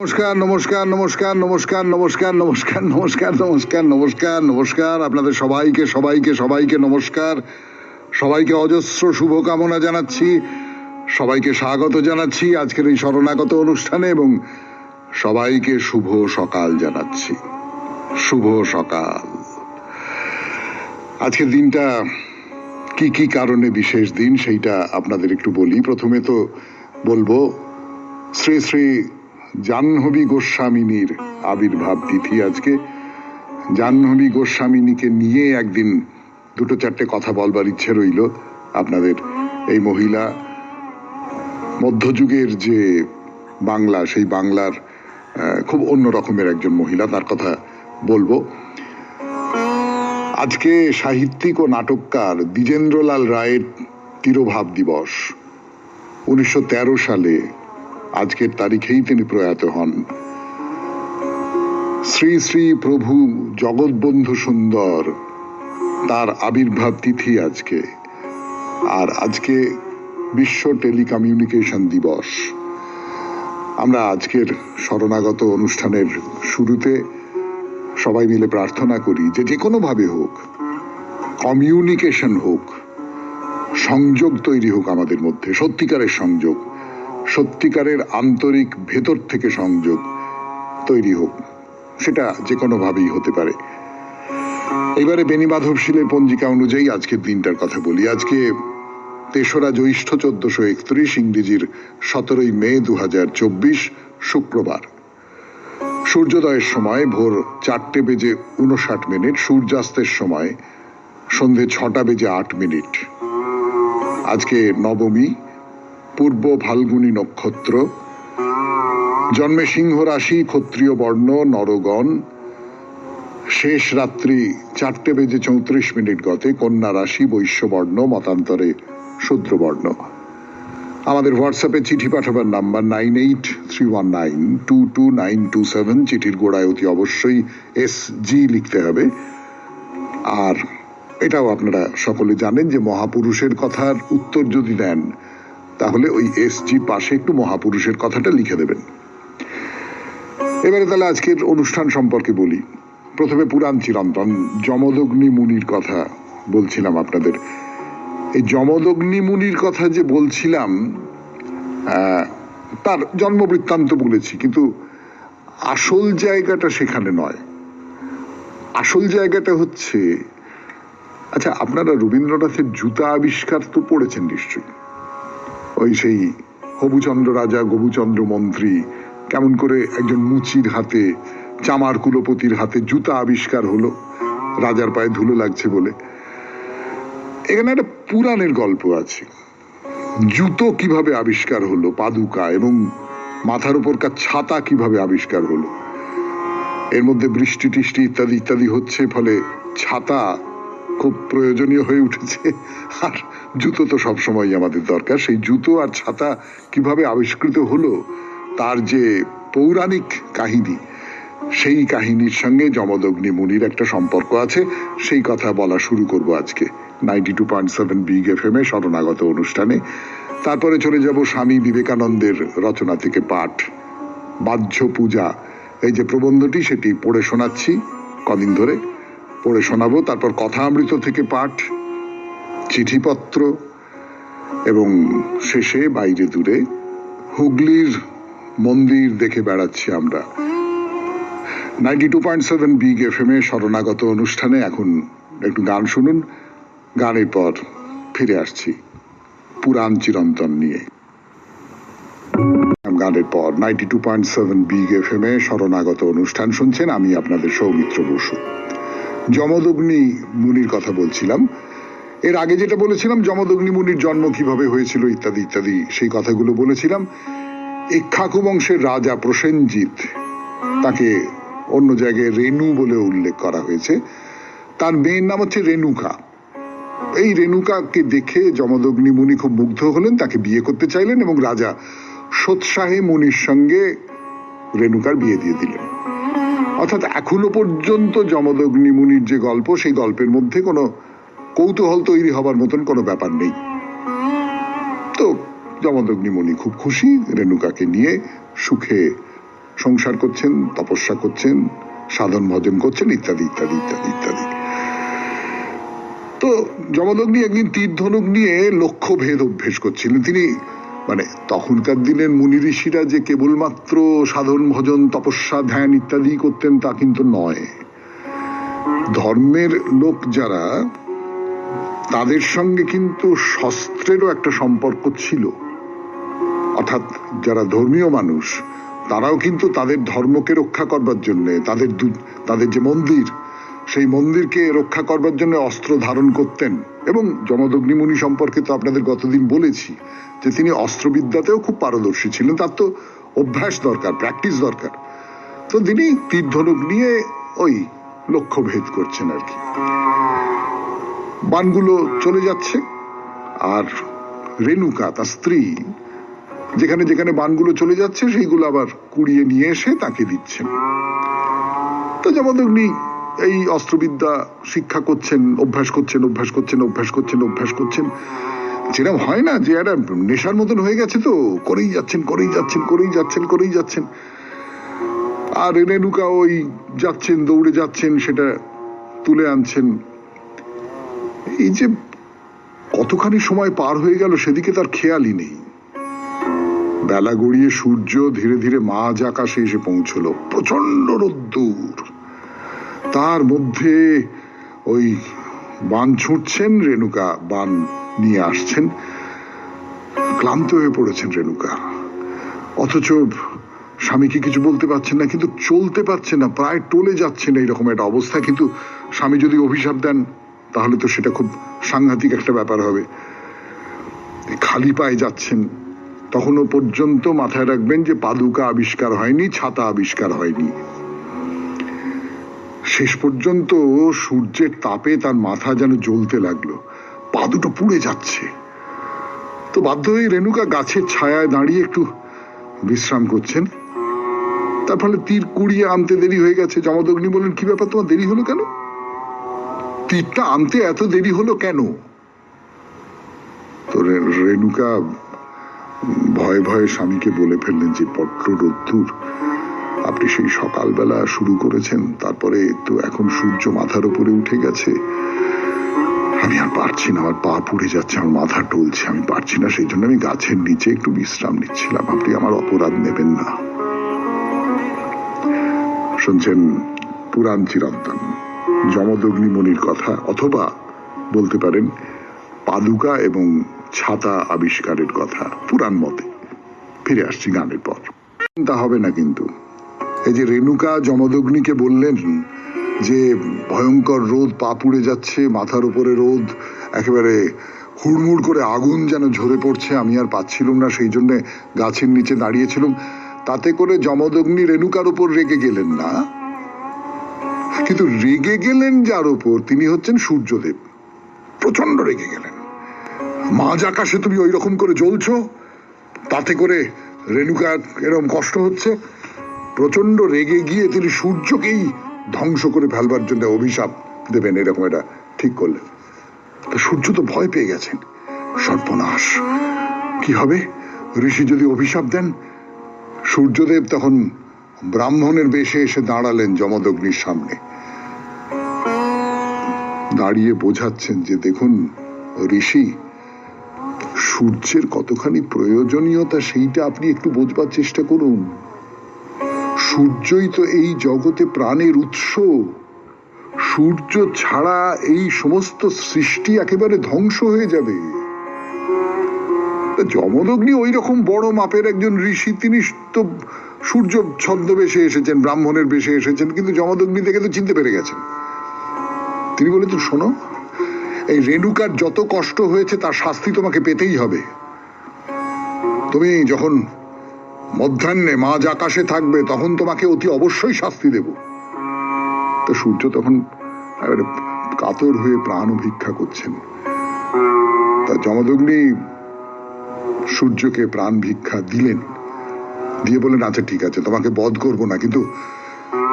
নমস্কার নমস্কার নমস্কার নমস্কার নমস্কার নমস্কার নমস্কার নমস্কার নমস্কার নমস্কার আপনাদের সবাইকে সবাইকে সবাইকে নমস্কার, সবাইকে অজস্র শুভকামনা জানাচ্ছি, সবাইকে স্বাগত জানাচ্ছি আজকের এই শরণাগত অনুষ্ঠানে এবং সবাইকে শুভ সকাল জানাচ্ছি। শুভ সকাল। আজকের দিনটা কি কি কারণে বিশেষ দিন সেইটা আপনাদের একটু বলি। প্রথমে তো বলবো শ্রী শ্রী জাহ্নবী গোস্বামিনীর আবির্ভাব তিথি আজকে। জাহ্নবী গোস্বামিনীকে নিয়ে একদিন দুটো চারটে কথা বলবার ইচ্ছে রইল আপনাদের। এই মহিলা মধ্যযুগের যে বাংলা, সেই বাংলার খুব অন্য রকমের একজন মহিলা, তার কথা বলবো। আজকে সাহিত্যিক ও নাটককার দ্বিজেন্দ্রলাল রায়ের তিরোভাব দিবস। 1913 সালে আজকের তারিখেই তিনি প্রয়াত হন। শ্রী শ্রী প্রভু জগৎবন্ধু সুন্দর, তার আবির্ভাব তিথি আজকে। আর আজকে বিশ্ব টেলিকমিউনিকেশন দিবস। আমরা আজকের শরণাগত অনুষ্ঠানের শুরুতে সবাই মিলে প্রার্থনা করি যে কোনো ভাবে হোক, কমিউনিকেশন হোক, সংযোগ তৈরি হোক আমাদের মধ্যে, সত্যিকারের সংযোগ, সত্যিকারের আন্তরিক ভেতর থেকে সংযোগ তৈরি হোক। সেটা যে কোনো ভাবেই হতে পারে। এবারে বেণী মাধবশীলের পঞ্জিকা অনুযায়ী আজকের দিনটার কথা বলি। আজকে 3রা জ্যৈষ্ঠ 1431, ইংরেজির 17ই মে 2024, শুক্রবার। সূর্যোদয়ের সময় ভোর 4:59, সূর্যাস্তের সময় সন্ধে 6:08। আজকে নবমী, পূর্ব ফাল্গুনী নক্ষত্র, জন্মে সিংহ রাশি, ক্ষত্রিয় বর্ণ, নরগণ। শেষ রাত্রি 4:34 গতে, কন্যা রাশি, বৈশ্য বর্ণ, মতান্তরে শূদ্রবর্ণ। আমাদের হোয়াটসঅ্যাপে চিঠি পাঠাবার নাম্বার 9831922927। চিঠির গোড়ায় অতি অবশ্যই SG লিখতে হবে। আর এটাও আপনারা সকলে জানেন যে মহাপুরুষের কথার উত্তর যদি দেন তাহলে ওই SG পাশে একটু মহাপুরুষের কথাটা লিখে দেবেন। এবারে তাহলে আজকের অনুষ্ঠান সম্পর্কে বলি। প্রথমে পুরাণ চিরন্তন যমদগ্নি মুনির কথা বলছিলাম আপনাদের। এই যমদগ্নি মুনির কথা যে বলছিলাম, তার জন্মবৃত্তান্ত বলেছি, কিন্তু আসল জায়গাটা সেখানে নয়। আসল জায়গাটা হচ্ছে, আচ্ছা আপনারা রবীন্দ্রনাথের জুতা আবিষ্কার তো পড়েছেন নিশ্চয়ই। ওই সেই হবুচন্দ্র রাজা গবুচন্দ্র মন্ত্রী কেমন করে একজন মুচির হাতে, চামার কুলপতির হাতে জুতা আবিষ্কার হলো রাজার পায়ে ধুলো লাগছে বলে। এখানে একটা পুরাণের গল্প আছে। জুতো কিভাবে আবিষ্কার হলো, পাদুকা, এবং মাথার উপরকার ছাতা কিভাবে আবিষ্কার হলো। এর মধ্যে বৃষ্টি টিষ্টি ইত্যাদি ইত্যাদি হচ্ছে, ফলে ছাতা খুব প্রয়োজনীয় হয়ে উঠেছে। আর জুতো তো সবসময় আমাদের দরকার। সেই জুতো আর ছাতা কিভাবে আবিষ্কৃত হলো তার যে পৌরাণিক কাহিনী, সেই কাহিনীর সঙ্গে যমদগ্নি মুনির একটা সম্পর্ক আছে। সেই কথা বলা শুরু করব আজকে 92.7 বিগ FM এ শরণাগত অনুষ্ঠানে। তারপরে চলে যাব স্বামী বিবেকানন্দের রচনা থেকে পাঠ, বাহ্য পূজা। এই যে প্রবন্ধটি, সেটি পড়ে শোনাচ্ছি, কদিন ধরে পড়ে শোনাবো। তারপর কথামৃত থেকে পাঠ, চিঠিপত্র, এবং শেষে বাইরে দূরে হুগলির মন্দির দেখে বেড়াচ্ছি আমরা। 92.7 বিগ FM এ শরণাগত অনুষ্ঠানে এখন একটু গান শুনুন। গানের পর ফিরে আসছি পুরাণ চিরন্তন নিয়ে। গানের পর 92.7 বিগ FM এ শরণাগত অনুষ্ঠান শুনছেন। আমি আপনাদের সৌমিত্র বসু। যমদগ্নি মুনির কথা বলছিলাম। এর আগে যেটা বলেছিলাম, যমদগ্নি মুনির জন্ম কিভাবে হয়েছিল ইত্যাদি ইত্যাদি, সেই কথাগুলো বলেছিলাম। ইক্ষ্বাকু বংশের রাজা প্রসেনজিৎ, তাকে অন্য জায়গায় রেণু বলে উল্লেখ করা হয়েছে। তার মেয়ের নাম হচ্ছে রেণুকা। এই রেণুকাকে দেখে যমদগ্নি মুনি খুব মুগ্ধ হলেন, তাকে বিয়ে করতে চাইলেন এবং রাজা সোৎসাহে মুনির সঙ্গে রেণুকার বিয়ে দিয়ে দিলেন। অর্থাৎ এখনো পর্যন্ত যমদগ্নি মুনির যে গল্প, সেই গল্পের মধ্যে কোনো কৌতূহল তৈরি হবার মতন কোনো ব্যাপার নেই। তো যমদগ্নি মুনি খুব খুশি, রেণুকাকে নিয়ে সুখে সংসার করছেন, তপস্যা করছেন, সাধন ভজন করছেন, ইত্যাদি ইত্যাদি ইত্যাদি ইত্যাদি। তো যমদগ্নি একদিন তীর ধনুক নিয়ে লক্ষ্য ভেদ অভ্যেস করছিলেন। তিনি মানে তখনকার দিনের মুনি ঋষিরা যে কেবলমাত্র সাধন ভজন তপস্যা ধ্যান ইত্যাদি করতেন তা কিন্তু নয়। ধর্মের লোক যারা, তাদের সঙ্গে কিন্তু শস্ত্রেরও একটা সম্পর্ক ছিল। অর্থাৎ যারা ধর্মীয় মানুষ তারাও কিন্তু তাদের ধর্মকে রক্ষা করবার জন্য, তাদের যে মন্দির, সেই মন্দিরকে রক্ষা করবার জন্য অস্ত্র ধারণ করতেন। এবং যমদগ্নি মুনি সম্পর্কে তো আপনাদের গতদিন বলেছি যে তিনি অস্ত্রবিদ্যাতেও খুব পারদর্শী ছিলেন। তার তো অভ্যাস দরকার, প্র্যাকটিস দরকার। তো তিনি তীর ধনুক নিয়ে ওই লক্ষ্য ভেদ করছেন আর কি। বানগুলো চলে যাচ্ছে, আর রেণুকা তার স্ত্রী যেখানে যেখানে বানগুলো চলে যাচ্ছে সেইগুলো আবার কুড়িয়ে নিয়ে এসে তাকে দিচ্ছেন। তো যমদগ্নি এই অস্ত্রবিদ্যা শিক্ষা করছেন, অভ্যাস করছেন, অভ্যাস করছেন, অভ্যাস করছেন, অভ্যাস করছেন। যেরকম হয় না যে একটা নেশার মতন হয়ে গেছে, তো করেই যাচ্ছেন, করেই যাচ্ছেন, করেই যাচ্ছেন, করেই যাচ্ছেন। আর রেণুকা ওই যাচ্ছেন, দৌড়ে যাচ্ছেন, সেটা তুলে আনছেন। এই যে কতখানি সময় পার হয়ে গেল সেদিকে তার খেয়ালই নেই। বেলা গড়িয়ে সূর্য ধীরে ধীরে মাঝ আকাশে এসে পৌঁছলো। প্রচন্ড রোদ্দুর, তার মধ্যে ওই বান ছুটছেন, রেণুকা বান নিয়ে আসছেন। ক্লান্ত হয়ে পড়েছেন রেণুকা, অথচ স্বামীকে কিছু বলতে পারছেন না, কিন্তু চলতে পারছেন না, প্রায় টলে যাচ্ছেন এইরকম একটা অবস্থা। কিন্তু স্বামী যদি অভিশাপ দেন তাহলে তো সেটা খুব সাংঘাতিক একটা ব্যাপার হবে। খালি পায়ে যাচ্ছেন। তখনও পর্যন্ত মাথায় রাখবেন যে পাদুকা আবিষ্কার হয়নি, ছাতা আবিষ্কার হয়নি। শেষ পর্যন্ত সূর্যের তাপে তার মাথা যেন জ্বলতে লাগলো, পা দুটো পুড়ে যাচ্ছে। তো বাধ্য হয়ে রেণুকা গাছের ছায়ায় দাঁড়িয়ে একটু বিশ্রাম করছেন। তার ফলে তীর কুড়িয়ে আনতে দেরি হয়ে গেছে। যমদগ্নি বললেন, কি ব্যাপার, তোমার দেরি হলো কেন? তীরটা আনতে এত দেরি হলো কেন? তো রেণুকা ভয়ে ভয়ে স্বামীকে বলে ফেললেন যে বড্ড রোদ্দুর, আপনি সেই সকালবেলা শুরু করেছেন, তারপরে তো এখন সূর্য মাথার উপরে উঠে গেছে, আমি আর পারছি না, আমার পা পুড়ে যাচ্ছে, আমার মাথা টলছে, আমি পারছি না, সেই জন্য আমি গাছের নিচে একটু বিশ্রাম নিচ্ছিলাম, আপনি আমার অপরাধ নেবেন না। শুনছেন পুরাণ চিরন্তন যমদগ্নি মুনির কথা, অথবা বলতে পারেন পাদুকা এবং ছাতা আবিষ্কারের কথা পুরাণ মতে। ফিরে আসছি গানের পর। তা হবে না কিন্তু। এই যে রেণুকা যমদগ্নিকে বললেন যে ভয়ঙ্কর রোদ, পা পুড়ে যাচ্ছে, মাথার উপরে রোদ, একেবারে হুড়মুড় করে আগুন যেন ঝরে পড়ছে, আমি আর পাচ্ছিলাম না, সেই জন্য গাছের নিচে দাঁড়িয়েছিলাম। তাতে করে যমদগ্নি রেণুকার উপর রেগে গেলেন না, কিন্তু রেগে গেলেন যার উপর, তিনি হচ্ছেন সূর্যদেব। প্রচন্ড রেগে গেলেন। মাঝ আকাশে তুমি ওই রকম করে জ্বলছো, তাতে করে রেণুকার এরকম কষ্ট হচ্ছে। প্রচন্ড রেগে গিয়ে তিনি সূর্যকেই ধ্বংস করে ফেলবার জন্য অভিশাপ দেবেন, এরকম এটা ঠিক করলেন। তো সূর্য তো ভয় পেয়ে গেছেন, সর্বনাশ, কি হবে? ঋষি যদি অভিশাপ দেন। সূর্যদেব তখন ব্রাহ্মণের বেশে এসে দাঁড়ালেন যমদগ্নির সামনে, দাঁড়িয়ে বোঝাচ্ছেন যে দেখুন ঋষি, সূর্যের কতখানি প্রয়োজনীয়তা সেইটা আপনি একটু বোঝবার চেষ্টা করুন। সূর্যই তো এই জগতে প্রাণের উৎস। সূর্য ছাড়া এই সমস্ত সৃষ্টি একেবারে ধ্বংস হয়ে যাবে। যমদগ্নি ওই রকম বড় মাপের একজন ঋষি, তিনি তো সূর্য ছদ্মবেশে এসেছেন, ব্রাহ্মণের বেশে এসেছেন, কিন্তু যমদগ্নি দেখে তো চিনতে পেরে গেছেন। তিনি বলেছেন, শোনো, এই রেণুকার যত কষ্ট হয়েছে তার শাস্তি তোমাকে পেতেই হবে। তুমি যখন মধ্যাহ্নে মাঝ আকাশে থাকবে তখন তোমাকে অতি অবশ্যই শাস্তি দেব। তো সূর্য তখন কাতর হয়ে প্রাণ ভিক্ষা করছেন। তা যমদগ্নি সূর্যকে প্রাণ ভিক্ষা দিলেন, দিয়ে বললেন, আচ্ছা ঠিক আছে, তোমাকে বধ করবো না, কিন্তু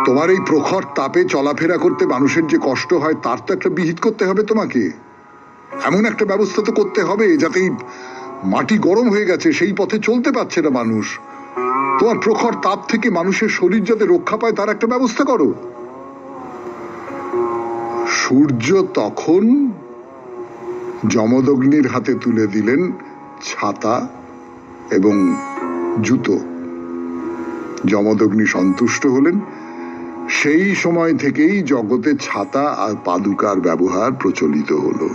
তোমার এই প্রখর তাপে চলাফেরা করতে মানুষের যে কষ্ট হয় তার তো একটা বিহিত করতে হবে তোমাকে। এমন একটা ব্যবস্থা তো করতে হবে যাতে মাটি গরম হয়ে গেছে, সেই পথে চলতে পারছে না মানুষ, তোমার প্রখর তাপ থেকে মানুষের শরীর যাতে রক্ষা পায় তার একটা ব্যবস্থা করো। সূর্য তখন যমদগ্নির হাতে তুলে দিলেন ছাতা এবং জুতো। যমদগ্নি সন্তুষ্ট হলেন। সেই সময় থেকেই জগতে ছাতা আর পাদুকার ব্যবহার প্রচলিত হলো।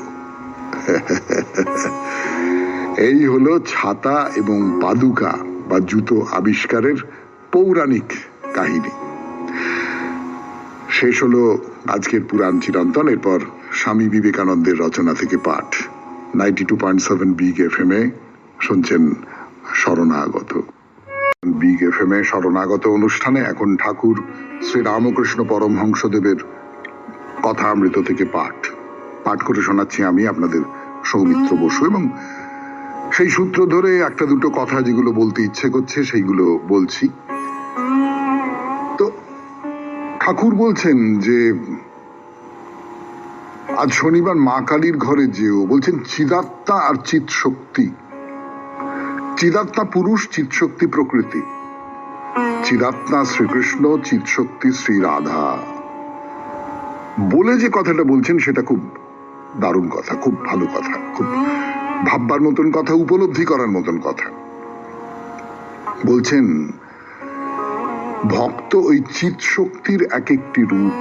এই হলো ছাতা এবং পাদুকা বা জুতো আবিষ্কারের পৌরাণিক কাহিনী। শেষ হলো আজকের পুরাণ চিরন্তন। এরপর স্বামী বিবেকানন্দের রচনা থেকে পাঠ। 92.7 বিগ এফএম এ শুনছেন শরণাগত। বিগ এফএম এ শরণাগত অনুষ্ঠানে এখন ঠাকুর শ্রী রামকৃষ্ণ পরমহংসদেবের কথা অমৃত থেকে পাঠ করে শোনাচ্ছি আমি, আপনাদের সৌমিত্র বসু। এবং সেই সূত্র ধরে একটা দুটো কথা যেগুলো বলতে ইচ্ছে করছে সেইগুলো বলছি। তো ঠাকুর বলছেন যে আজ শনিবার মা কালীর ঘরে যেও, বলছেন চিদাত্মা আর চিৎ শক্তি। চিদাত্মা পুরুষ, চিৎ শক্তি প্রকৃতি। চিদাত্মা শ্রীকৃষ্ণ, চিৎ শক্তি শ্রী রাধা। বলে যে কথাটা বলছেন সেটা খুব দারুণ কথা, খুব ভালো কথা, খুব ভাববার মতন কথা, উপলব্ধি করার মতন কথা। বলছেন ভক্ত ওই চিৎ শক্তির এক একটি রূপ।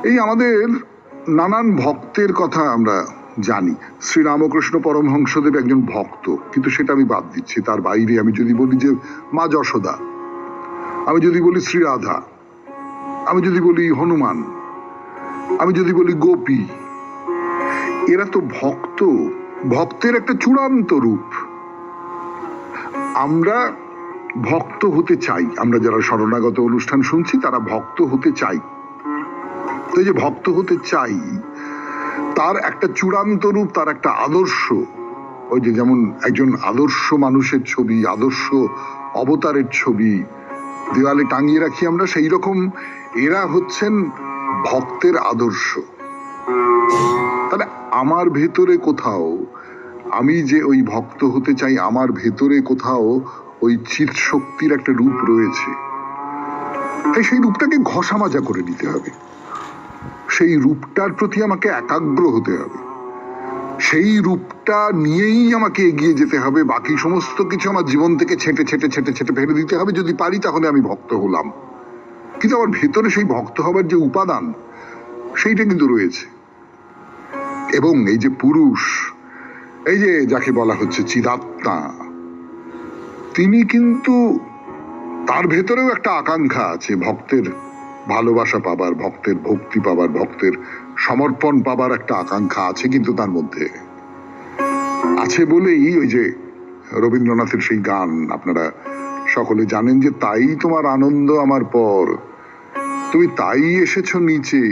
এই আমাদের নানান ভক্তের কথা আমরা জানি। শ্রীরামকৃষ্ণ পরমহংসদেব একজন ভক্ত, কিন্তু সেটা আমি বাদ দিচ্ছি। তার বাইরে আমি যদি বলি যে মা যশোদা, আমি যদি বলি শ্রীরাধা, আমি যদি বলি হনুমান, আমি যদি বলি গোপী, এরা তো ভক্ত, ভক্তের একটা চূড়ান্ত রূপ। আমরা ভক্ত হতে চাই। আমরা যারা শরণাগত অনুষ্ঠান শুনছি তারা ভক্ত হতে চাই। তো এই যে ভক্ত হতে চাই, তার একটা চূড়ান্ত রূপ, তার একটা আদর্শ। ওই যে যেমন একজন আদর্শ মানুষের ছবি, আদর্শ অবতারের ছবি দেওয়ালে টাঙিয়ে রাখি আমরা, সেই রকম এরা হচ্ছেন ভক্তের আদর্শ। তাহলে আমার ভেতরে কোথাও, আমি যে ওই ভক্ত হতে চাই, আমার ভেতরে কোথাও ওই চিৎ শক্তির একটা রূপ রয়েছে। তাই সেই রূপটাকে ঘষা মাজা করে নিতে হবে। সেই রূপটার প্রতি আমাকে একাগ্র হতে হবে। সেই রূপটা নিয়েই আমাকে এগিয়ে যেতে হবে। বাকি সমস্ত কিছু আমার জীবন থেকে ছেটে ছেটে ছেটে ছেটে ফেলে দিতে হবে। যদি পারি তাহলে আমি ভক্ত হলাম। কিন্তু আমার ভেতরে সেই ভক্ত হবার যে উপাদান, সেইটা কিন্তু রয়েছে। এবং এই যে পুরুষ, এই যে যাকে বলা হচ্ছে চিদাত্মা, তিনি কিন্তু, তার ভেতরেও একটা আকাঙ্ক্ষা আছে ভক্তের ভালোবাসা পাবার, ভক্তের ভক্তি পাবার, ভক্তের সমর্পণ পাবার একটা আকাঙ্ক্ষা আছে কিন্তু তার মধ্যে আছে বলেই ওই যে রবীন্দ্রনাথের সেই গান আপনারা সকলে জানেন যে তাই তোমার আনন্দ আমার পর, তুমি তাই এসেছো নিচে,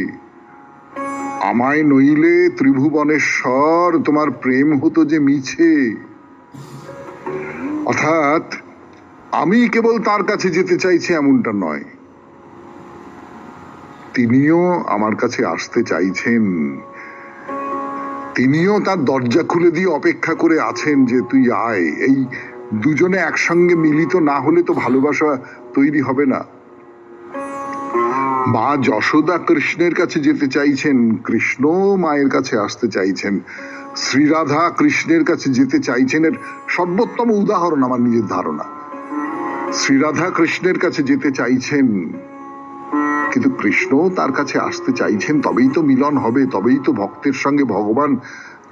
আমায় নইলে ত্রিভুবনেশ্বর, তোমার প্রেম হতো যে মিছে। অর্থাৎ আমি কেবল তার কাছে যেতে চাইছি এমনটা নয়, তিনিও আমার কাছে আসতে চাইছেন। তিনিও তার দরজা খুলে দিয়ে অপেক্ষা করে আছেন যে তুই আয়। এই দুজনে একসঙ্গে মিলিত না হলে তো ভালোবাসা তৈরি হবে না। মা যশোদা কৃষ্ণের কাছে যেতে চাইছেন, কৃষ্ণ মায়ের কাছে আসতে চাইছেন। শ্রীরাধা কৃষ্ণের কাছে যেতে চাইছেন। এর সর্বোত্তম উদাহরণ আমার নিজের ধারণা, শ্রীরাধা কৃষ্ণের কাছে যেতে চাইছেন, কিন্তু কৃষ্ণ তার কাছে আসতে চাইছেন। তবেই তো মিলন হবে, তবেই তো ভক্তের সঙ্গে ভগবান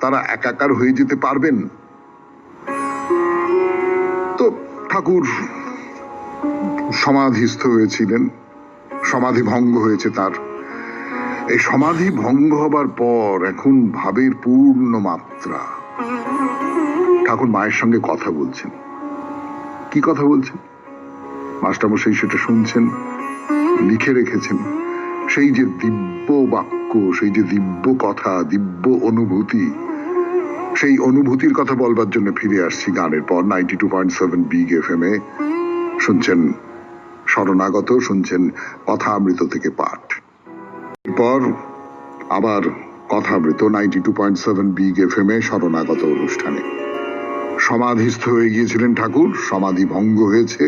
তারা একাকার হয়ে যেতে পারবেন। তো ঠাকুর সমাধিস্থ হয়েছিলেন, সমাধি ভঙ্গ হয়েছে তার। এই সমাধি ভঙ্গ হবার পর এখন ভাবের পূর্ণ মাত্রা। ঠাকুর মায়ের সঙ্গে কথা বলছেন। কি কথা বলছেন? মাস্টারমশাই সেটা শুনছেন, লিখে রেখেছেন। সেই যে দিব্য বাক্য, সেই যে দিব্য কথা, দিব্য অনুভূতি, সেই অনুভূতির কথা বলবার জন্য ফিরে আসছি গানের পর। 92.7 বিগ এফএম এ শুনছেন শরণাগত, শুনছেন কথা অমৃত থেকে পাঠ। এরপর আবার কথা অমৃত 92.7 বিগ এফএম এ শরণাগত অনুষ্ঠানে। সমাধিস্থ হয়ে গিয়েছিলেন ঠাকুর, সমাধি ভঙ্গ হয়েছে,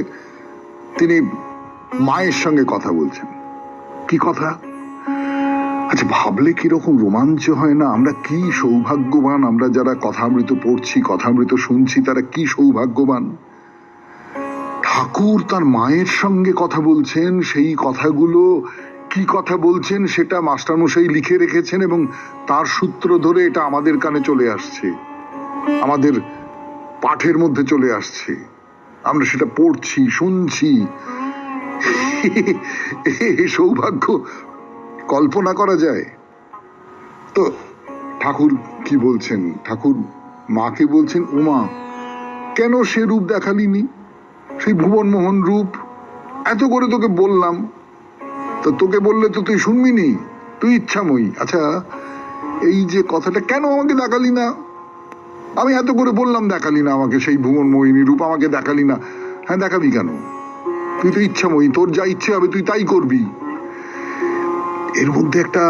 তিনি মায়ের সঙ্গে কথা বলছেন। কি কথা? আচ্ছা, ভাবলে কিরকম রোমাঞ্চ হয় না? আমরা কি সৌভাগ্যবান, আমরা যারা কথামৃত পড়ছি, কথামৃত শুনছি, তারা কি সৌভাগ্যবান। ঠাকুর তার মায়ের সঙ্গে কথা বলছেন, সেই কথাগুলো কি কথা বলছেন সেটা মাস্টারমশাই লিখে রেখেছেন এবং তার সূত্র ধরে এটা আমাদের কানে চলে আসছে, আমাদের পাঠের মধ্যে চলে আসছে, আমরা সেটা পড়ছি, শুনছি। সৌভাগ্য কল্পনা করা যায়? তো ঠাকুর কি বলছেন? ঠাকুর মাকে বলছেন, উমা কেন সে রূপ দেখালিনি, সেই ভুবনমোহন রূপ? এত করে তোকে বললাম, তো তোকে বললে তো তুই শুনবি নি, তুই ইচ্ছাময়ী। আচ্ছা, এই যে কথাটা কেন আমাকে দেখালি না? আমি এত করে বললাম দেখালি না আমাকে, সেই ভুবনমোহিনী রূপ আমাকে দেখালি না। হ্যাঁ, দেখাবি কেন? তুই তো ইচ্ছাময়ী, তোর যা ইচ্ছে হবে তুই তাই করবি। এর মধ্যে একটা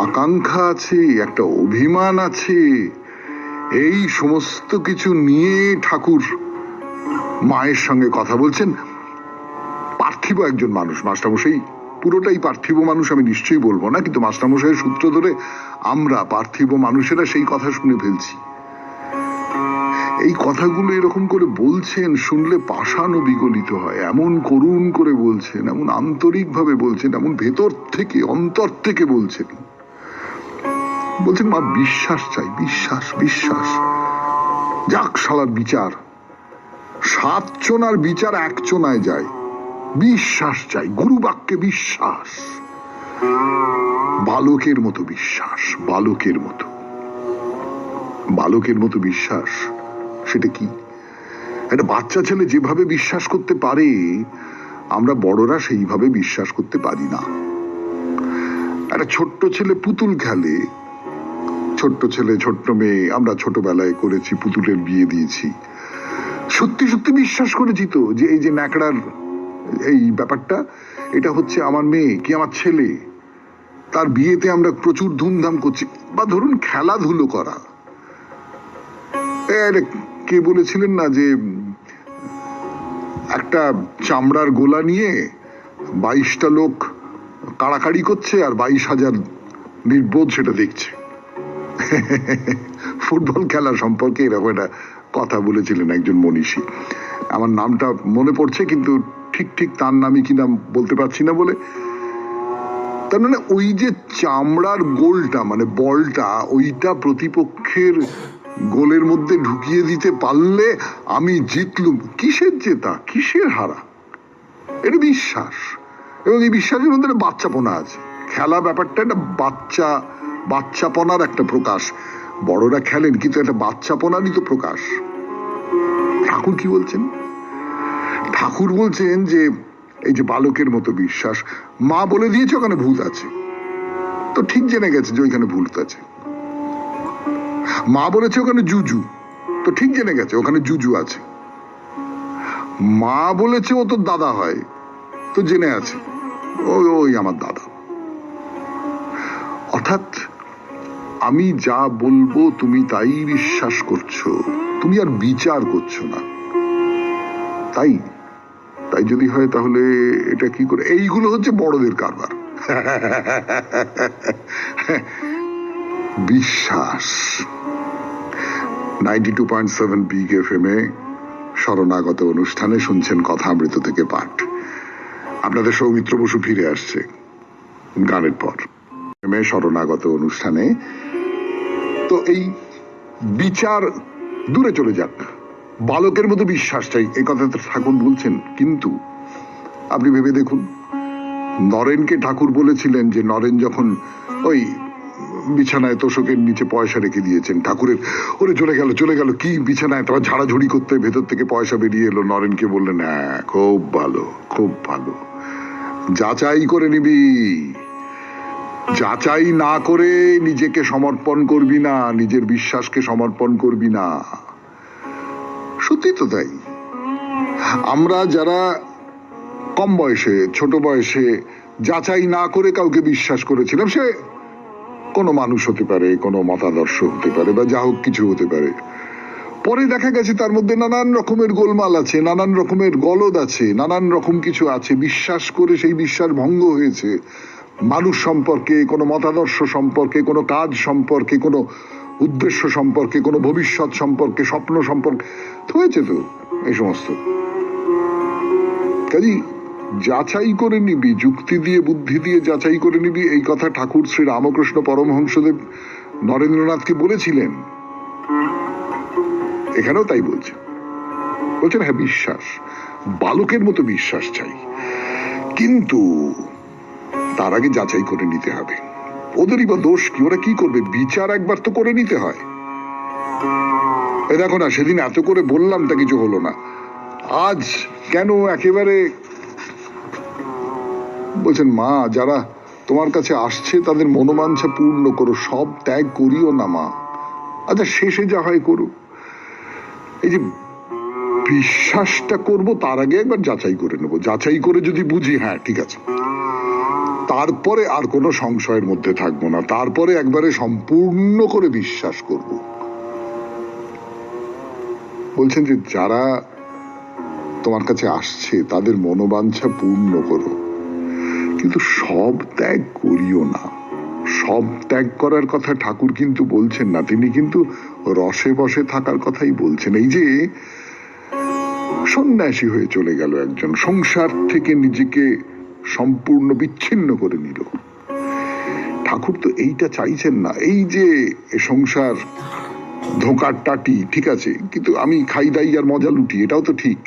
আকাঙ্ক্ষা আছে, একটা অভিমান আছে। এই সমস্ত কিছু নিয়ে ঠাকুর মায়ের সঙ্গে কথা বলছেন। পার্থিব একজন মানুষ, মাস্টারমশাই পুরোটাই পার্থিব মানুষ আমি নিশ্চয়ই বলবো না, কিন্তু মাস্টারমশাইয়ের সূত্র ধরে আমরা পার্থিব মানুষেরা সেই কথা শুনে ফেলছি। এই কথাগুলো এরকম করে বলছেন, শুনলে পাষাণও বিগলিত হয়। এমন করুণ করে বলছেন, এমন আন্তরিক ভাবে বলছেন, এমন ভেতর থেকে, অন্তর থেকে বলছেন। বলছেন, মা বিশ্বাস চাই, বিশ্বাস, বিশ্বাস। যাক শালার বিচার, 7 চোনার বিচার 1 চোনায় যায়। বিশ্বাস চাই, গুরু বাক্যে বিশ্বাস, বালকের মতো বিশ্বাস, বালকের মতো, বালকের মতো বিশ্বাস। সেটা কি? একটা বাচ্চা ছেলে যেভাবে বিশ্বাস করতে পারে, আমরা বড়রা সেইভাবে বিশ্বাস করতে পারি না। একটা ছোট্ট ছেলে পুতুল খেলে, ছোট্ট ছেলে ছোট্ট মেয়ে, আমরা ছোটবেলায় করেছি, পুতুলের বিয়ে দিয়েছি, সত্যি সত্যি বিশ্বাস করেছি তো যে এই যে ন্যাকড়ার এই ব্যাপারটা, এটা হচ্ছে আমার মেয়ে কি আমার ছেলে, তার বিয়েতে আমরা প্রচুর ধুমধাম করছি। বা ধরুন খেলাধুলো করা, কে বলেছিলেন না যে একটা চামড়ার গোলা নিয়ে 22টা লোক কাড়াকাড়ি করছে আর 22,000 নির্বোধ সেটা দেখছে। ফুটবল খেলা সম্পর্কে এরকম একটা কথা বলেছিলেন একজন মনীষী, আমার নামটা মনে পড়ছে কিন্তু ঠিক ঠিক তার নামই কিনা বলতে পারছি না বলে। তার মানে ওই যে চামড়ার গোলটা, মানে বলটা, ওইটা প্রতিপক্ষের গোলের মধ্যে ঢুকিয়ে দিতে পারলে আমি জিতলুম। কিসের জেতা, কিসের হারা? এটা বিশ্বাস। এবং এই বিশ্বাসের মধ্যে একটা বাচ্চাপনা আছে। খেলা ব্যাপারটা একটা বাচ্চাপনার একটা প্রকাশ। বড়রা খেলেন কিন্তু একটা বাচ্চাপনারই তো প্রকাশ। ঠাকুর কি বলছেন? ঠাকুর বলছেন যে এই যে বালকের মতো বিশ্বাস। মা বলে দিয়েছে ওখানে ভূত আছে, তো ঠিক জেনে গেছে যে ওইখানে ভূত আছে। মা বলেছে ওখানে জুজু, তো ঠিক জেনে গেছে ওখানে জুজু আছে। মা বলেছে ও তোর দাদা হয়, তো জেনে আছে ওই আমার দাদা। অর্থাৎ আমি যা বলবো তুমি তাই বিশ্বাস করছো, তুমি আর বিচার করছো না। তাই তাই যদি হয় তাহলে এটা কি করে? এইগুলো হচ্ছে বড়দের কারবার। বিশ্বাস। 92.7 বিগ এফএম এ শরণাগত অনুষ্ঠানে শুনছেন কথামৃত থেকে পাঠ। আপনাদের সৌমিত্র বসু ফিরে আসছে গানের পর। শরণাগত অনুষ্ঠানে তো এই বিচার দূরে চলে যাক, বালকের মতো বিশ্বাস চাই, এই কথাটা ঠাকুর বলছেন। কিন্তু আপনি ভেবে দেখুন, নরেনকে ঠাকুর বলেছিলেন যে নরেন যখন ওই বিছানায় তোষকের নিচে পয়সা রেখে দিয়েছেন, ঠাকুরের ওরে চলে গেল কি বিছানায়, তোমার ঝাড়াঝুড়ি করতে ভেতর থেকে পয়সা বেরিয়ে এলো। নরেনকে বললেন, হ্যাঁ খুব ভালো, খুব ভালো, যাচাই করে নিবি, যাচাই না করে নিজেকে সমর্পণ করবি না, নিজের বিশ্বাসকে সমর্পণ করবি না। সত্যি তো তাই। আমরা যারা কম বয়সে, ছোট বয়সে যাচাই না করে কাউকে বিশ্বাস করেছিলাম, সে কোনো মানুষ হতে পারে, কোনো মতাদর্শ হতে পারে, বা যা হোক কিছু হতে পারে, পরে দেখা গেছে তার মধ্যে নানান রকমের গোলমাল আছে, নানান রকমের গলদ আছে, নানান রকম কিছু আছে। বিশ্বাস করে সেই বিশ্বাস ভঙ্গ হয়েছে, মানুষ সম্পর্কে, কোনো মতাদর্শ সম্পর্কে, কোনো কাজ সম্পর্কে, কোনো উদ্দেশ্য সম্পর্কে, কোনো ভবিষ্যৎ সম্পর্কে, স্বপ্ন সম্পর্কে হয়েছে তো এই সমস্ত। কাজী যাচাই করে নিবি, যুক্তি দিয়ে বুদ্ধি দিয়ে যাচাই করে নিবি, এই কথা ঠাকুর শ্রী রামকৃষ্ণ পরমহংসদেব নরেন্দ্রনাথকে বলেছিলেন। এখানেও তাই বলছেন হ্যাঁ বিশ্বাস, বালকের মতো বিশ্বাস চাই, কিন্তু তার আগে যাচাই করে নিতে হবে। ওদেরই বা দোষ কি, ওরা কি করবে? বিচার একবার তো করে নিতে হয়। দেখো না, সেদিন এত করে বললাম তা কিছু হলো না, আজ কেন একেবারে বলছেন মা যারা তোমার কাছে আসছে তাদের মনোবাঞ্ছা পূর্ণ করো, সব ত্যাগ করিও না মা। আচ্ছা শেষে যা হয় করো। এই যে বিশ্বাসটা করব তার আগে একবার যাচাই করে নেবো, যাচাই করে যদি বুঝি হ্যাঁ ঠিক আছে, তারপরে আর কোনো সংশয়ের মধ্যে থাকবো না, তারপরে একবারে সম্পূর্ণ করে বিশ্বাস করব। বলছেন যে যারা তোমার কাছে আসছে তাদের মনোবাঞ্ছা পূর্ণ করো, কিন্তু সব ত্যাগ করিও না। সব ত্যাগ করার কথা ঠাকুর কিন্তু বলছেন না, তিনি কিন্তু রসে বসে থাকার কথাই বলছেন। এই যে সন্ন্যাসী হয়ে চলে গেল একজন, সংসার থেকে নিজেকে সম্পূর্ণ বিচ্ছিন্ন করে নিল, ঠাকুর তো এইটা চাইছেন না। এই যে সংসার ধোঁকার টাটি ঠিক আছে, কিন্তু আমি খাই দাই আর মজা লুটি, এটাও তো ঠিক।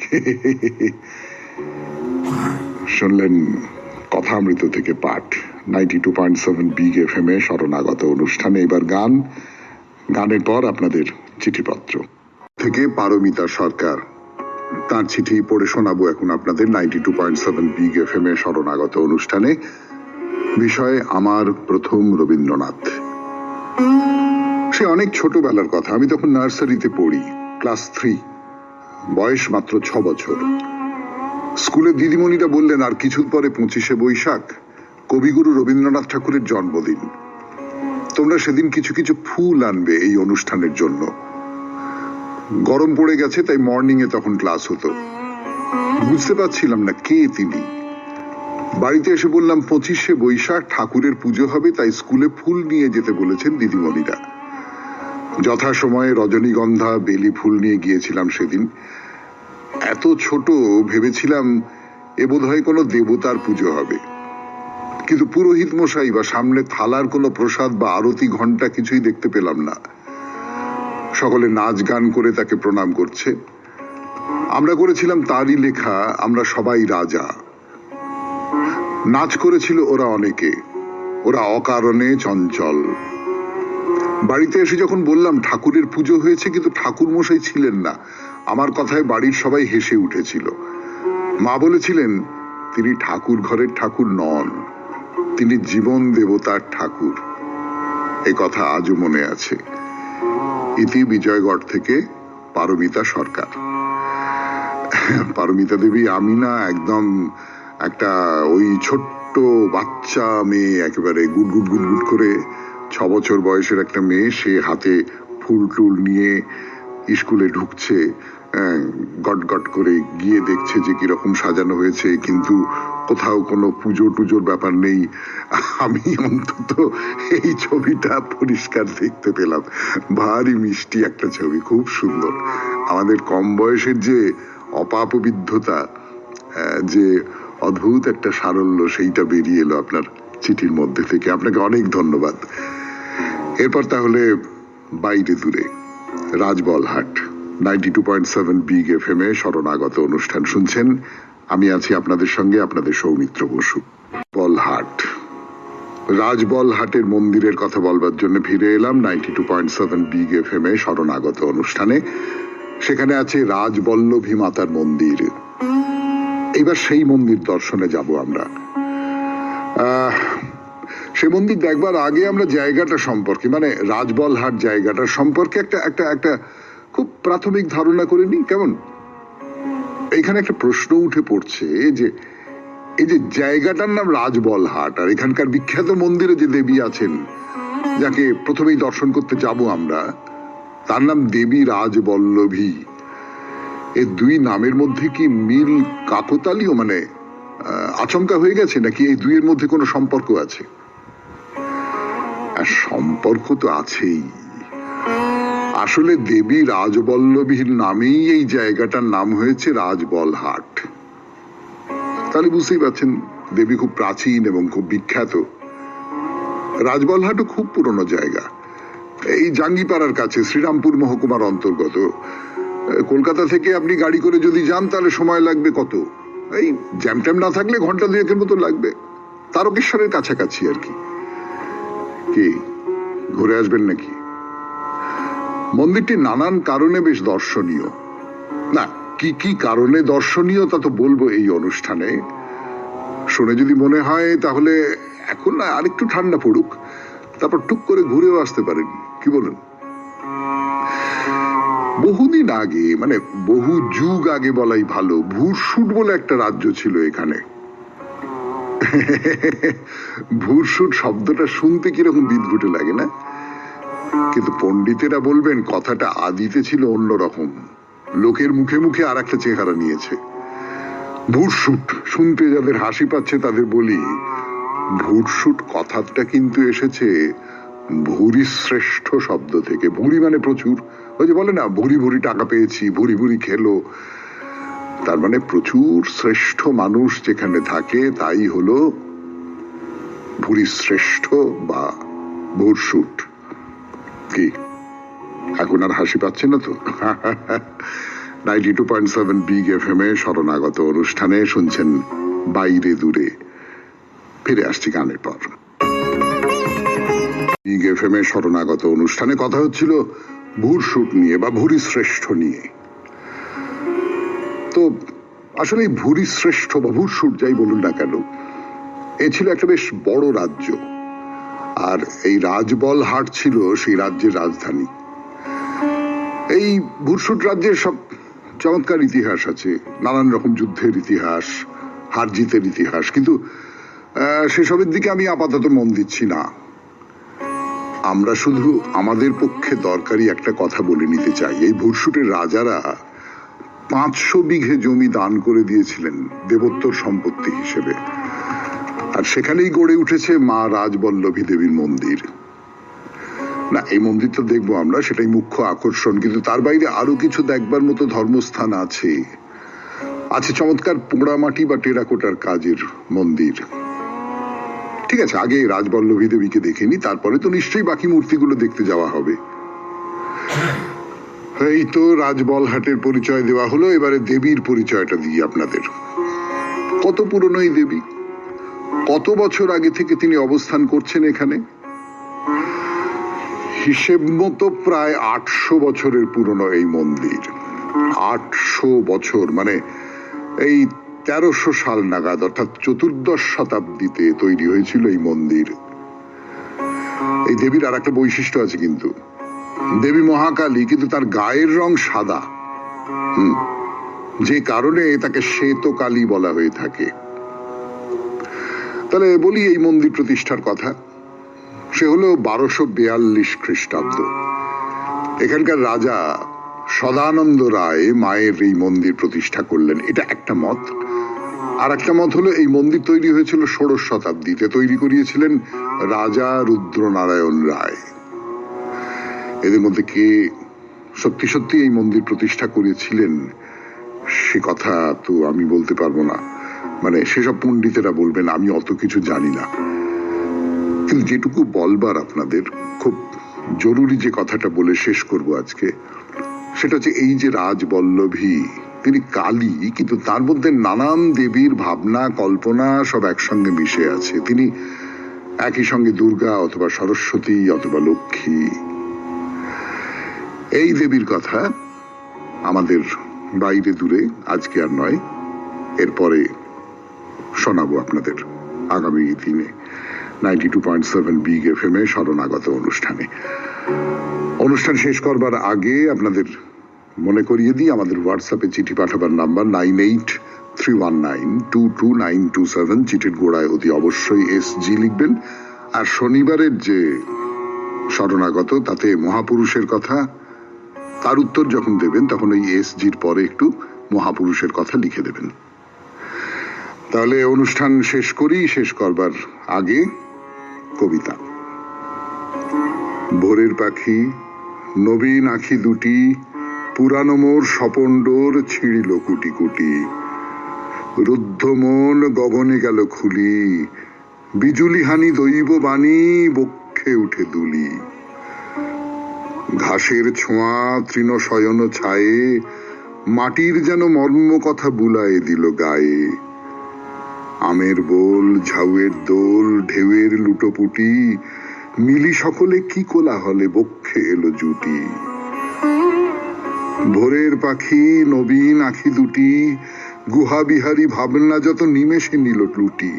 শুনলেন কথামৃত থেকে পাঠ 92.7 বিগ FM এ শরণাগত অনুষ্ঠানে। এবার গান, গানের পর আপনাদের চিঠিপত্র থেকে পারমিতা সরকার, তার চিঠি পড়ে শোনাবো এখন আপনাদের 92.7 বিগ FM এ শরণাগত অনুষ্ঠানে। বিষয় আমার প্রথম রবীন্দ্রনাথ। সে অনেক ছোটবেলার কথা, আমি তখন নার্সারিতে পড়ি, ক্লাস 3, বয়স মাত্র 6 বছর। স্কুলের দিদিমণিরা বললেন আর কিছুর পরে 25শে বৈশাখ, কবিগুরু রবীন্দ্রনাথ ঠাকুরের জন্মদিন, তোমরা সেদিন কিছু কিছু ফুল আনবে এই অনুষ্ঠানের জন্য। গরম পড়ে গেছে তাই মর্নিং এ তখন ক্লাস হতো। বুঝতে পারছিলাম না কে তিনি। বাড়িতে এসে বললাম 25শে বৈশাখ ঠাকুরের পুজো হবে, তাই স্কুলে ফুল নিয়ে যেতে বলেছেন দিদিমণিরা। যথাসময়ে রজনীগন্ধা বেলি ফুল নিয়ে গিয়েছিলাম সেদিন। এত ছোট, ভেবেছিলাম এ বোধহয় কোনো দেবতার পুজো হবে, কিন্তু পুরোহিত মশাই বা সামনে থালার কোনো প্রসাদ বা আরতি ঘন্টা কিছুই দেখতে পেলাম না। সকলে নাচ গান করে তাকে প্রণাম করছে। আমরা করেছিলাম তারই লেখা আমরা সবাই রাজা। নাচ করেছিল ওরা অনেকে, ওরা অকারণে চঞ্চল। বাড়িতে এসে যখন বললাম ঠাকুরের পুজো হয়েছে কিন্তু ঠাকুর মশাই ছিলেন না, আমার কথায় বাড়ির সবাই হেসে উঠেছিল। মা বলেছিলেন তিনি ঠাকুর ঘরের ঠাকুর নন, তিনি জীবন দেবতার ঠাকুর। এ কথা আজও মনে আছে। ইতি বিজয়গড় থেকে পারমিতা সরকার। পারমিতা দেবী আমি না একদম একটা ওই ছোট্ট বাচ্চা মেয়ে, একেবারে গুড়গুড় গুড়গুড় করে 6 বছর বয়সের একটা মেয়ে, সে হাতে ফুল টুল নিয়ে স্কুলে ঢুকছে, গট গট করে গিয়ে দেখছে যে কিরকম সাজানো হয়েছে, কিন্তু কোথাও কোনো পুজো টুজোর ব্যাপার নেই। আমি অন্তত এই ছবিটা পরিষ্কার দেখতে পেলাম। ভারী মিষ্টি একটা ছবি, খুব সুন্দর। আমাদের কম বয়সের যে অপাপবিদ্ধতা, যে অদ্ভুত একটা সারল্য, সেইটা বেরিয়ে এলো আপনার চিঠির মধ্যে থেকে। আপনাকে অনেক ধন্যবাদ। এরপর তাহলে বাইরে দূরে, রাজবলহাট 92.7 বিগ FM এ শরণাগত অনুষ্ঠান শুনছেন। আমি আছি আপনাদের সঙ্গে, আপনাদের সৌমিত্র বসু। বলহাট, রাজবলহাটের মন্দিরের কথা বলবার জন্য ফিরে এলাম 92.7 বিগ FM এ শরণাগত অনুষ্ঠানে। সেখানে আছে রাজবল্লভী মাতার মন্দির। এইবার সেই মন্দির দর্শনে যাব আমরা। সে মন্দির দেখবার আগে আমরা জায়গাটা সম্পর্কে, মানে রাজবলহাট জায়গাটার সম্পর্কে একটা একটা একটা খুব প্রাথমিক ধারণা করে নিই, কেমন? এখানে একটা প্রশ্ন উঠে পড়ছে যে এই যে জায়গাটার নাম রাজবলহাট, আর এখানকার বিখ্যাত মন্দিরে যে দেবী আছেন যাকে প্রথমেই দর্শন করতে যাব আমরা, তার নাম দেবী রাজবল্লভী। এই দুই নামের মধ্যে কি মিল কাকতালীয়, মানে আচমকা হয়ে গেছে, নাকি এই দুইয়ের মধ্যে কোনো সম্পর্ক আছে? আর সম্পর্ক তো আছেই। আসলে দেবী রাজবল্লভীর নামেই এই জায়গাটার নাম হয়েছে রাজবলহাট। তাহলে বুঝতেই পারছেন দেবী খুব প্রাচীন এবং খুব বিখ্যাত। রাজবলহাটও খুব পুরনো জায়গা, এই জাঙ্গিপাড়ার কাছে, শ্রীরামপুর মহকুমার অন্তর্গত। কলকাতা থেকে আপনি গাড়ি করে যদি যান তাহলে সময় লাগবে কত, এই জ্যাম ট্যাম না থাকলে ঘন্টা দুয়েকের মতো লাগবে। তারকেশ্বরের কাছাকাছি আর কি। কি ঘুরে আসবেন নাকি? মন্দিরটি নানান কারণে বেশ দর্শনীয়। না, কি কি কারণে দর্শনীয় তা তো বলবো এই অনুষ্ঠানে। শুনে যদি মনে হয় তাহলে এখন না আরেকটু ঠান্ডা পড়ুক, তারপর টুক করে ঘুরেও আসতে পারেন, কি বলেন? বহুদিন আগে, মানে বহু যুগ আগে বলাই ভালো, ভুরসুট বলে একটা রাজ্য ছিল এখানে। ভুরসুট শব্দটা শুনতে কিরকম বিদঘুটে লাগে না? কিন্তু পণ্ডিতেরা বলবেন কথাটা আদিতে ছিল অন্যরকম, লোকের মুখে মুখে আর একটা চেহারা নিয়েছে। ভুরসুট শুনতে যাদের হাসি পাচ্ছে তাদের বলি, ভুরসুট কথাটা কিন্তু এসেছে ভুরি শ্রেষ্ঠ শব্দ থেকে। ভুরি মানে প্রচুর, ওই যে বলে না ভুরি ভুরি টাকা পেয়েছি, ভুরি ভুরি খেলো, তার মানে প্রচুর শ্রেষ্ঠ মানুষ যেখানে থাকে তাই হলো ভুরি শ্রেষ্ঠ বা ভুরসুট। কি এখন আর হাসি পাচ্ছে না তো? 92.7 বিগ এফএম এ শরণাগত অনুষ্ঠানে শুনছেন বাইরে দূরে। ফিরে আসছি গানের পর। বিগ এফএম এ শরণাগত অনুষ্ঠানে কথা হচ্ছিল ভুরসুট নিয়ে বা ভুরি শ্রেষ্ঠ নিয়ে। তো আসলে ভুরি শ্রেষ্ঠ বা ভুরসুট যাই বলুন না কেন, এ ছিল একটা বেশ বড় রাজ্য, আর এই রাজবলহাট ছিল সেই রাজ্যের রাজধানী। এই ভুরসুট রাজ্যের সব চমৎকার ইতিহাস আছে, নানান রকম যুদ্ধের ইতিহাস, হার জিতের ইতিহাস, কিন্তু সেসবের দিকে আমি আপাতত মন দিচ্ছি না। আমরা শুধু আমাদের পক্ষে দরকারি একটা কথা বলে নিতে চাই। এই ভুরসুটের রাজারা 500 বিঘে জমি দান করে দিয়েছিলেন দেবোত্তর সম্পত্তি হিসেবে, আর সেখানেই গড়ে উঠেছে মা রাজবল্লভী দেবীর মন্দির। না, এই মন্দির তো দেখবো আমরা, সেটাই মুখ্য আকর্ষণ, কিন্তু তার বাইরে আরো কিছু দেখবার মতো ধর্মস্থান আছে। চমৎকার পোড়ামাটি বা টেরাকোটার কাজের মন্দির। ঠিক আছে, আগে রাজবল্লভী দেবীকে দেখে নি, তারপরে তো নিশ্চয়ই বাকি মূর্তিগুলো দেখতে যাওয়া হবে। এই তো রাজবলহাটের পরিচয় দেওয়া হলো, এবারে দেবীর পরিচয়টা দিই আপনাদের। কত পুরনো এই দেবী, কত বছর আগে থেকে তিনি অবস্থান করছেন এখানে? হিসেব মতো প্রায় 800 বছরের পুরনো এই মন্দির। 800 বছর, মানে এই 1300 সাল নাগাদ, অর্থাৎ 14শ শতাব্দীতে তৈরি হয়েছিল এই মন্দির। এই দেবীর আর একটা বৈশিষ্ট্য আছে কিন্তু, দেবী মহাকালী, কিন্তু তার গায়ের রং সাদা, যে কারণে তাকে শ্বেত কালী বলা হয়ে থাকে। তাহলে বলি এই মন্দির প্রতিষ্ঠার কথা। সে হলো 1242 খ্রিস্টাব্দ। এখানকার রাজা সদানন্দ রায় মায়ের এই মন্দির প্রতিষ্ঠা করলেন, এটা একটা মত। আর একটা মত হলো এই মন্দির তৈরি হয়েছিল 16শ শতাব্দীতে, তৈরি করিয়েছিলেন রাজা রুদ্রনারায়ণ রায়। এদের মধ্যে কে সত্যি সত্যি এই মন্দির প্রতিষ্ঠা করেছিলেন সে কথা তো আমি বলতে পারবো না, মানে সেসব পণ্ডিতেরা বলবেন, আমি অত কিছু জানি না। কিন্তু যেটুকু বলবার আপনাদের খুব জরুরি যে কথাটা বলে শেষ করব আজকে, সেটা হচ্ছে এই যে রাজবল্লভী, তিনি কালী, কিন্তু তার মধ্যে নানান দেবীর ভাবনা কল্পনা সব একসঙ্গে মিশে আছে। তিনি একই সঙ্গে দুর্গা অথবা সরস্বতী অথবা লক্ষ্মী। এই দেবীর কথা আমাদের বাইরে দূরে আজকে আর নয়, এরপরে শোনাবো আপনাদের আগামী দিনে 92.7 বিগ এফএম এ শরণাগত অনুষ্ঠানে। অনুষ্ঠান শেষ করবার আগে আপনাদের মনে করিয়ে দিই, আমাদের হোয়াটসঅ্যাপে চিঠি পাঠাবার নাম্বার 9831922927। চিঠির গোড়ায় অতি অবশ্যই SG লিখবেন। আর শনিবারের যে শরণাগত, তাতে মহাপুরুষের কথা তার উত্তর যখন দেবেন তখন ওই এসজির পরে একটু মহাপুরুষের কথা লিখে দেবেন। তাহলে অনুষ্ঠান শেষ করি, শেষ করবার আগে কবিতা। ভোরের পাখি নবীন আখি দুটি, পুরানো মোর স্বপন্ডর ছিঁড়িল কুটি কুটি, রুদ্ধ মন গগনে গেল খুলি, বিজুলি হানি দৈব বাণী বক্ষে উঠে দুলি, ঘাসের ছোঁয়া তৃণ শয়ন ছায়ে, মাটির যেন মর্ম কথা বুলায়ে দিল গায়ে, আমের বোল ঝাউয়ের দোল ঢেউয়ের লুটোপুটি, মিলি সকলে কি কোলাহলে বক্ষে এলো জুটি, ভোরের পাখি নবীন আখি দুটি, গুহা বিহারী ভাবনা যত নিমেষে নিল লুটি,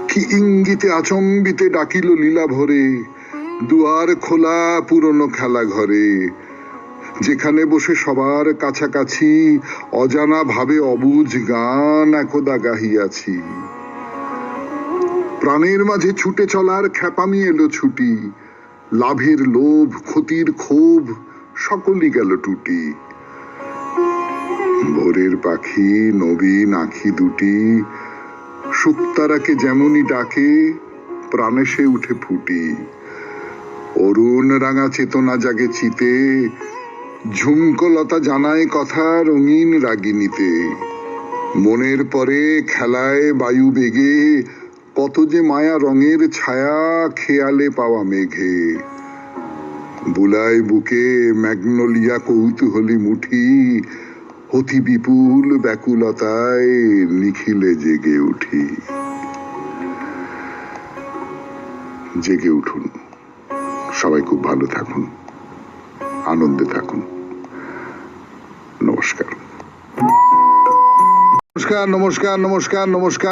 কি ইঙ্গিতে আচম্বিতে ডাকিল লীলা ভরে, দুয়ার খোলা পুরনো খেলা ঘরে, যেখানে বসে সবার কাছাকাছি অজানা ভাবে অবুঝ গান একদা গাহিয়াছি, প্রাণের মাঝে ছুটে চলার খ্যাপামি এলো ছুটি, লাভের লোভ ক্ষতির ক্ষোভ সকলই গেল টুটি, ভোরের পাখি নবীন আখি দুটি, শুকতারাকে যেমনই ডাকে প্রাণে সে উঠে ফুটি, অরুণ রাঙা চেতনা জাগে চিতে, ঝুমকলতা জানায় কথা রঙিন রাগিনীতে, মনের পরে খেলায় বায়ু বেগে, কত যে মায়া রঙের ছায়া খেয়ালে পাওয়া মেঘে, বুলায় বুকে ম্যাগনোলিয়া কৌতূহলী মুঠি, অতি বিপুল ব্যাকুলতায় নিখিলে জেগে উঠি। জেগে উঠুন, সবাই খুব ভালো থাকুন, আনন্দে থাকুন। নমস্কার নমস্কার নমস্কার নমস্কার নমস্কার।